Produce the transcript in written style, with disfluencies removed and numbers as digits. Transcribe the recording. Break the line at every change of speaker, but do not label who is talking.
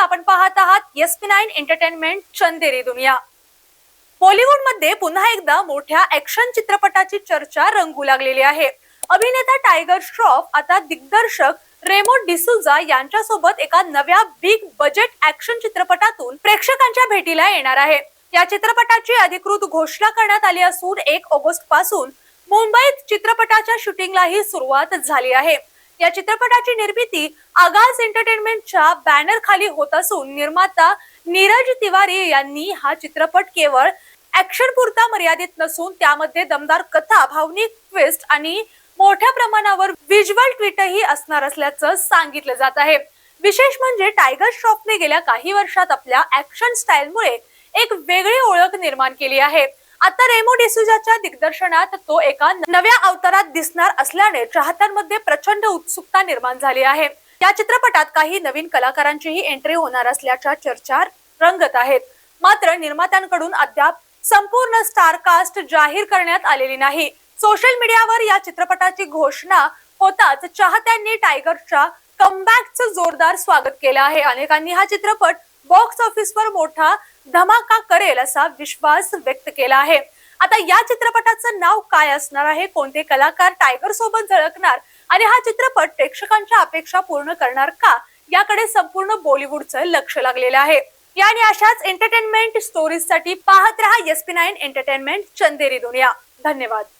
आपण पाहत आहात SP9 एंटरटेनमेंट चंदेरी दुनिया। बॉलिवूडमध्ये पुन्हा एकदा मोठ्या ऍक्शन चित्रपटाची चर्चा रंगू लागलेली आहे। अभिनेता टायगर श्रॉफ आता दिग्दर्शक रेमो डिसूजा यांच्यासोबत एका नव्या बिग बजेट ऍक्शन चित्रपटातून प्रेक्षकांच्या भेटीला येणार आहे। या चित्रपटाची अधिकृत घोषणा करण्यात आली असून 1 ऑगस्ट पासून मुंबईत चित्रपटाच्या शूटिंगलाही सुरुवात झाली आहे। या चित्रपटाची निर्मिती आगाज एंटरटेनमेंटच्या बॅनर खाली होत असून निर्माता नीरज तिवारी यांनी हा चित्रपट केवळ ऍक्शन पुरता मर्यादित नसून त्यामध्ये दमदार कथा, भावनिक ट्विस्ट आणि मोठ्या प्रमाणावर व्हिज्युअल ट्विटही असणार असल्याचं सांगितलं जात आहे। विशेष म्हणजे टायगर श्रॉफने गेल्या काही वर्षात आपल्या ऍक्शन स्टाईलमुळे एक वेगळी ओळख निर्माण केली आहे। आता रेमो डिसूजाच्या दिग्दर्शनात तो एका नव्या अवतारात दिसणार असल्याने चाहत्यांमध्ये प्रचंड उत्सुकता निर्माण झाली आहे। या चित्रपटात काही नवीन कलाकारांचीही एंट्री होणार असल्याच्या चर्चा रंगत आहेत। मात्र निर्मात्यांकडून अद्याप संपूर्ण स्टार कास्ट जाहीर करण्यात आलेली नाही। सोशल मीडियावर या चित्रपटाची घोषणा होताच चाहत्यांनी टायगरच्या कमबॅकचं जोरदार स्वागत केलं आहे। अनेकांनी हा चित्रपट बॉक्स ऑफिसवर मोठा धमाका करेल असा विश्वास व्यक्त केला आहे। आता या चित्रपटाचं नाव काय असणार आहे, कोणते कलाकार टायगर सोबत झळकणार आणि हा चित्रपट प्रेक्षकांच्या अपेक्षा पूर्ण करणार का, याकडे संपूर्ण बॉलिवूडचं लक्ष लागलेलं आहे। याने अशाच एंटरटेनमेंट स्टोरीजसाठी पाहत रहा SP9 एंटरटेनमेंट चंदेरी दुनिया। धन्यवाद।